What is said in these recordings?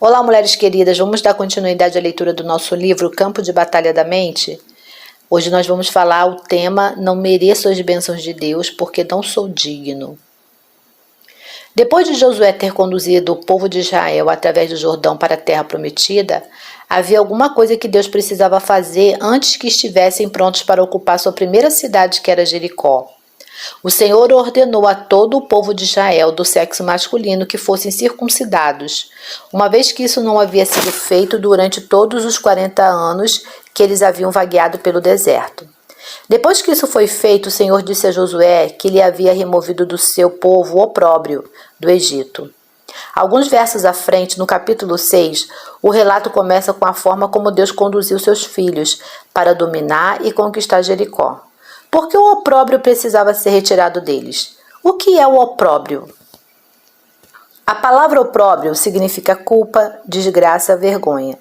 Olá, mulheres queridas, vamos dar continuidade à leitura do nosso livro Campo de Batalha da Mente? Hoje nós vamos falar o tema Não mereço as bênçãos de Deus porque não sou digno. Depois de Josué ter conduzido o povo de Israel através do Jordão para a terra prometida, havia alguma coisa que Deus precisava fazer antes que estivessem prontos para ocupar sua primeira cidade, que era Jericó. O Senhor ordenou a todo o povo de Israel do sexo masculino que fossem circuncidados, uma vez que isso não havia sido feito durante todos os 40 anos que eles haviam vagueado pelo deserto. Depois que isso foi feito, o Senhor disse a Josué que ele havia removido do seu povo o opróbrio do Egito. Alguns versos à frente, no capítulo 6, o relato começa com a forma como Deus conduziu seus filhos para dominar e conquistar Jericó. Por que o opróbrio precisava ser retirado deles? O que é o opróbrio? A palavra opróbrio significa culpa, desgraça, vergonha.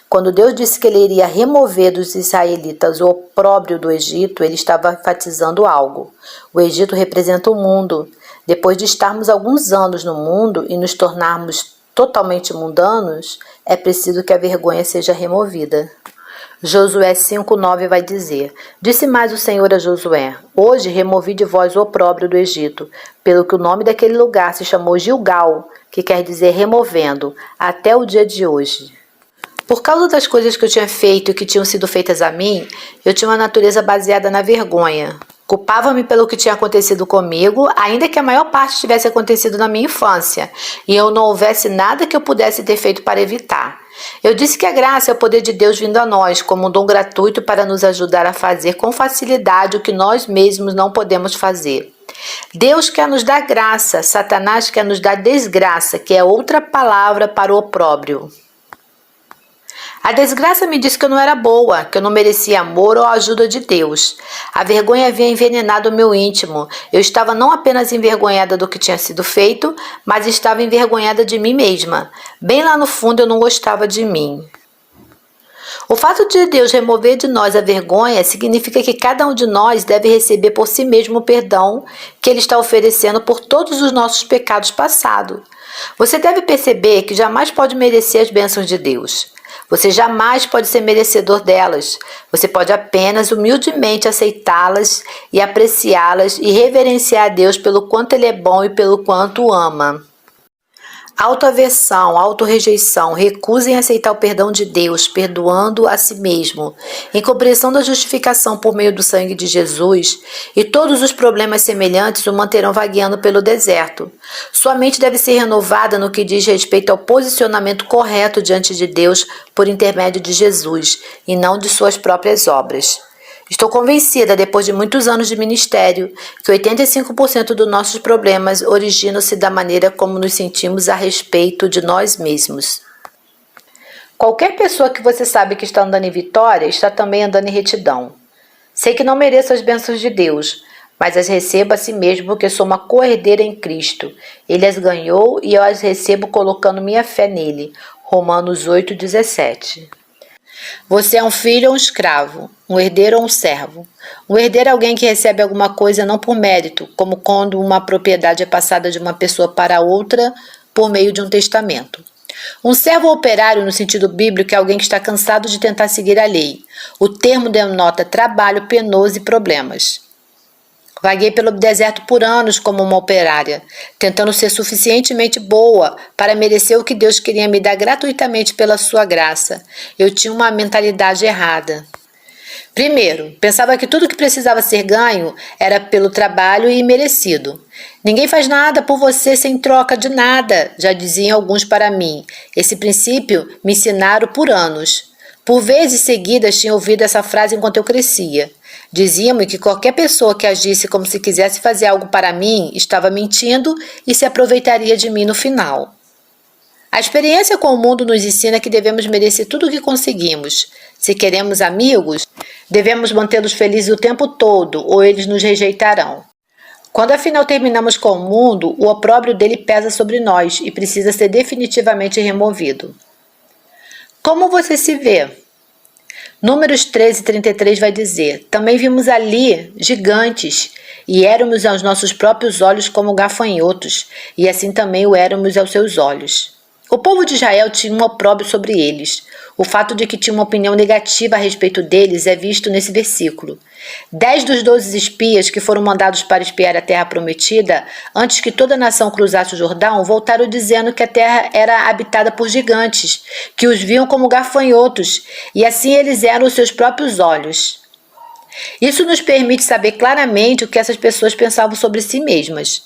Quando Deus disse que ele iria remover dos israelitas o opróbrio do Egito, ele estava enfatizando algo. O Egito representa o mundo. Depois de estarmos alguns anos no mundo e nos tornarmos totalmente mundanos, é preciso que a vergonha seja removida. Josué 5,9 vai dizer: Disse mais o Senhor a Josué: Hoje removi de vós o opróbrio do Egito, pelo que o nome daquele lugar se chamou Gilgal, que quer dizer removendo, até o dia de hoje. Por causa das coisas que eu tinha feito e que tinham sido feitas a mim, eu tinha uma natureza baseada na vergonha. Culpava-me pelo que tinha acontecido comigo, ainda que a maior parte tivesse acontecido na minha infância, e eu não houvesse nada que eu pudesse ter feito para evitar. Eu disse que a graça é o poder de Deus vindo a nós, como um dom gratuito para nos ajudar a fazer com facilidade o que nós mesmos não podemos fazer. Deus quer nos dar graça, Satanás quer nos dar desgraça, que é outra palavra para o opróbrio. A desgraça me disse que eu não era boa, que eu não merecia amor ou a ajuda de Deus. A vergonha havia envenenado o meu íntimo. Eu estava não apenas envergonhada do que tinha sido feito, mas estava envergonhada de mim mesma. Bem lá no fundo eu não gostava de mim. O fato de Deus remover de nós a vergonha significa que cada um de nós deve receber por si mesmo o perdão que Ele está oferecendo por todos os nossos pecados passados. Você deve perceber que jamais pode merecer as bênçãos de Deus. Você jamais pode ser merecedor delas. Você pode apenas humildemente aceitá-las e apreciá-las e reverenciar a Deus pelo quanto Ele é bom e pelo quanto o ama. Autoaversão, autorrejeição, recusa em aceitar o perdão de Deus, perdoando a si mesmo, incompreensão da justificação por meio do sangue de Jesus e todos os problemas semelhantes o manterão vagueando pelo deserto. Sua mente deve ser renovada no que diz respeito ao posicionamento correto diante de Deus por intermédio de Jesus e não de suas próprias obras. Estou convencida, depois de muitos anos de ministério, que 85% dos nossos problemas originam-se da maneira como nos sentimos a respeito de nós mesmos. Qualquer pessoa que você sabe que está andando em vitória, está também andando em retidão. Sei que não mereço as bênçãos de Deus, mas as recebo a si mesmo porque sou uma co-herdeira em Cristo. Ele as ganhou e eu as recebo colocando minha fé nele. Romanos 8,17. Você é um filho ou um escravo, um herdeiro ou um servo. Um herdeiro é alguém que recebe alguma coisa não por mérito, como quando uma propriedade é passada de uma pessoa para outra por meio de um testamento. Um servo ou operário, no sentido bíblico, é alguém que está cansado de tentar seguir a lei. O termo denota trabalho penoso e problemas. Vaguei pelo deserto por anos como uma operária, tentando ser suficientemente boa para merecer o que Deus queria me dar gratuitamente pela sua graça. Eu tinha uma mentalidade errada. Primeiro, pensava que tudo que precisava ser ganho era pelo trabalho e merecido. Ninguém faz nada por você sem troca de nada, já diziam alguns para mim. Esse princípio me ensinaram por anos. Por vezes seguidas tinha ouvido essa frase enquanto eu crescia. Diziam-me que qualquer pessoa que agisse como se quisesse fazer algo para mim estava mentindo e se aproveitaria de mim no final. A experiência com o mundo nos ensina que devemos merecer tudo o que conseguimos. Se queremos amigos, devemos mantê-los felizes o tempo todo ou eles nos rejeitarão. Quando afinal terminamos com o mundo, o opróbrio dele pesa sobre nós e precisa ser definitivamente removido. Como você se vê? Números 13:33 vai dizer: Também vimos ali gigantes, e éramos aos nossos próprios olhos como gafanhotos, e assim também o éramos aos seus olhos. O povo de Israel tinha um opróbrio sobre eles. O fato de que tinha uma opinião negativa a respeito deles é visto nesse versículo. 10 dos 12 espias que foram mandados para espiar a terra prometida, antes que toda a nação cruzasse o Jordão, voltaram dizendo que a terra era habitada por gigantes, que os viam como gafanhotos, e assim eles eram os seus próprios olhos. Isso nos permite saber claramente o que essas pessoas pensavam sobre si mesmas.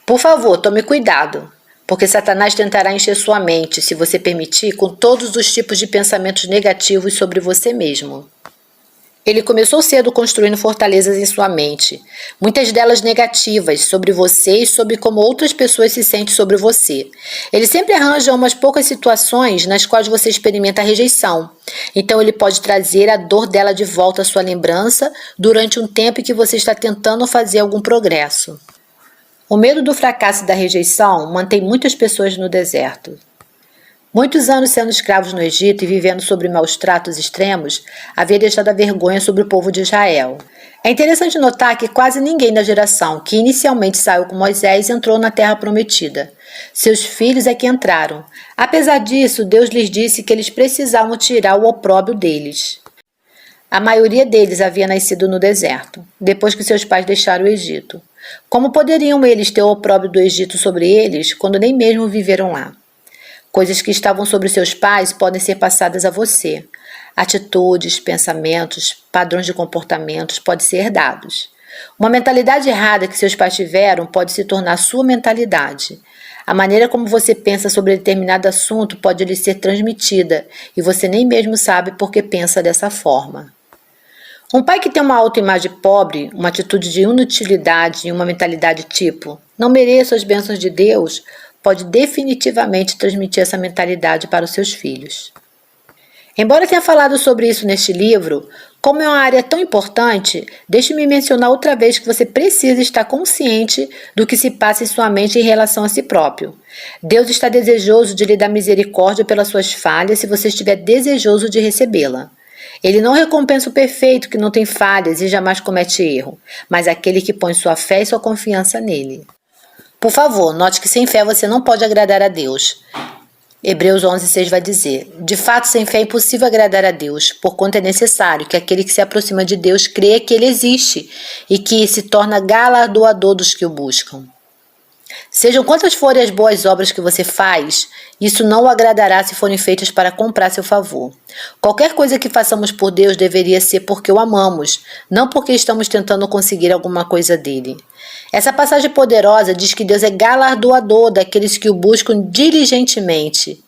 Por favor, tome cuidado, porque Satanás tentará encher sua mente, se você permitir, com todos os tipos de pensamentos negativos sobre você mesmo. Ele começou cedo construindo fortalezas em sua mente, muitas delas negativas, sobre você e sobre como outras pessoas se sentem sobre você. Ele sempre arranja umas poucas situações nas quais você experimenta a rejeição. Então ele pode trazer a dor dela de volta à sua lembrança durante um tempo em que você está tentando fazer algum progresso. O medo do fracasso e da rejeição mantém muitas pessoas no deserto. Muitos anos sendo escravos no Egito e vivendo sob maus tratos extremos, havia deixado a vergonha sobre o povo de Israel. É interessante notar que quase ninguém da geração que inicialmente saiu com Moisés entrou na terra prometida. Seus filhos é que entraram. Apesar disso, Deus lhes disse que eles precisavam tirar o opróbrio deles. A maioria deles havia nascido no deserto, depois que seus pais deixaram o Egito. Como poderiam eles ter o opróbrio do Egito sobre eles, quando nem mesmo viveram lá? Coisas que estavam sobre seus pais podem ser passadas a você. Atitudes, pensamentos, padrões de comportamentos podem ser herdados. Uma mentalidade errada que seus pais tiveram pode se tornar sua mentalidade. A maneira como você pensa sobre determinado assunto pode lhe ser transmitida e você nem mesmo sabe por que pensa dessa forma. Um pai que tem uma autoimagem pobre, uma atitude de inutilidade e uma mentalidade tipo "não mereço as bênçãos de Deus", pode definitivamente transmitir essa mentalidade para os seus filhos. Embora tenha falado sobre isso neste livro, como é uma área tão importante, deixe-me mencionar outra vez que você precisa estar consciente do que se passa em sua mente em relação a si próprio. Deus está desejoso de lhe dar misericórdia pelas suas falhas se você estiver desejoso de recebê-la. Ele não recompensa o perfeito que não tem falhas e jamais comete erro, mas aquele que põe sua fé e sua confiança nele. Por favor, note que sem fé você não pode agradar a Deus. Hebreus 11:6 vai dizer: de fato, sem fé é impossível agradar a Deus, porquanto é necessário que aquele que se aproxima de Deus creia que Ele existe e que se torna galardoador dos que o buscam. Sejam quantas forem as boas obras que você faz, isso não o agradará se forem feitas para comprar seu favor. Qualquer coisa que façamos por Deus deveria ser porque o amamos, não porque estamos tentando conseguir alguma coisa dele. Essa passagem poderosa diz que Deus é galardoador daqueles que o buscam diligentemente.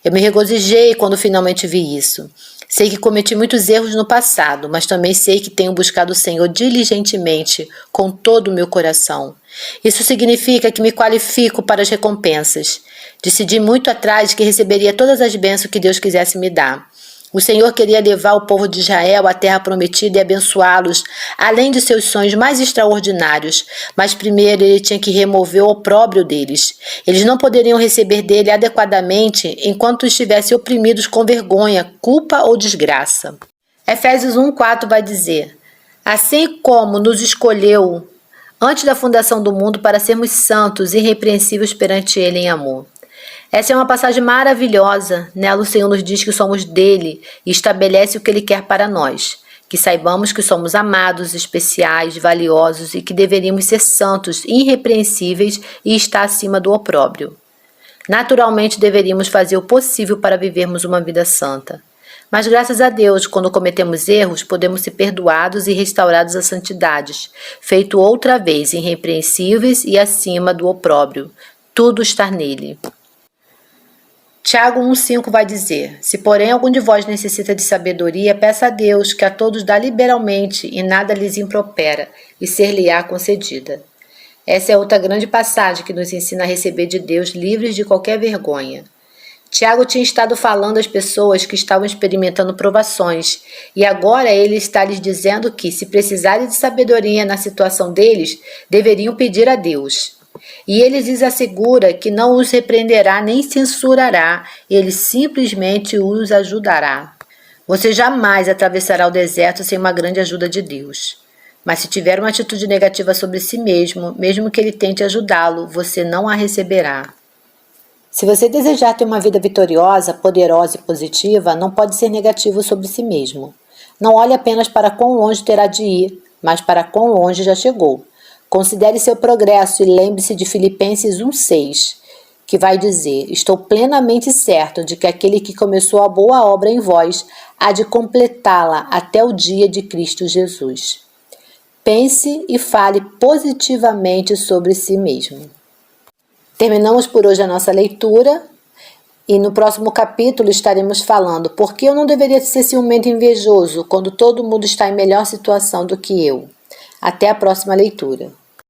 Eu me regozijei quando finalmente vi isso. Sei que cometi muitos erros no passado, mas também sei que tenho buscado o Senhor diligentemente, com todo o meu coração. Isso significa que me qualifico para as recompensas. Decidi muito atrás que receberia todas as bênçãos que Deus quisesse me dar. O Senhor queria levar o povo de Israel à terra prometida e abençoá-los, além de seus sonhos mais extraordinários. Mas primeiro ele tinha que remover o opróbrio deles. Eles não poderiam receber dele adequadamente enquanto estivessem oprimidos com vergonha, culpa ou desgraça. Efésios 1:4 vai dizer: assim como nos escolheu antes da fundação do mundo para sermos santos e irrepreensíveis perante ele em amor. Essa é uma passagem maravilhosa. Nela o Senhor nos diz que somos dele e estabelece o que ele quer para nós. Que saibamos que somos amados, especiais, valiosos e que deveríamos ser santos, irrepreensíveis e estar acima do opróbrio. Naturalmente deveríamos fazer o possível para vivermos uma vida santa. Mas graças a Deus, quando cometemos erros, podemos ser perdoados e restaurados à santidade, feito outra vez irrepreensíveis e acima do opróbrio. Tudo está nele. Tiago 1:5 vai dizer: se porém algum de vós necessita de sabedoria, peça a Deus, que a todos dá liberalmente e nada lhes impropera, e ser-lhe-á concedida. Essa é outra grande passagem que nos ensina a receber de Deus livres de qualquer vergonha. Tiago tinha estado falando às pessoas que estavam experimentando provações, e agora ele está lhes dizendo que, se precisarem de sabedoria na situação deles, deveriam pedir a Deus. E ele lhes assegura que não os repreenderá nem censurará, ele simplesmente os ajudará. Você jamais atravessará o deserto sem uma grande ajuda de Deus. Mas se tiver uma atitude negativa sobre si mesmo, mesmo que ele tente ajudá-lo, você não a receberá. Se você desejar ter uma vida vitoriosa, poderosa e positiva, não pode ser negativo sobre si mesmo. Não olhe apenas para quão longe terá de ir, mas para quão longe já chegou. Considere seu progresso e lembre-se de Filipenses 1,6, que vai dizer: estou plenamente certo de que aquele que começou a boa obra em vós há de completá-la até o dia de Cristo Jesus. Pense e fale positivamente sobre si mesmo. Terminamos por hoje a nossa leitura e no próximo capítulo estaremos falando por que eu não deveria ser ciumento e invejoso quando todo mundo está em melhor situação do que eu. Até a próxima leitura.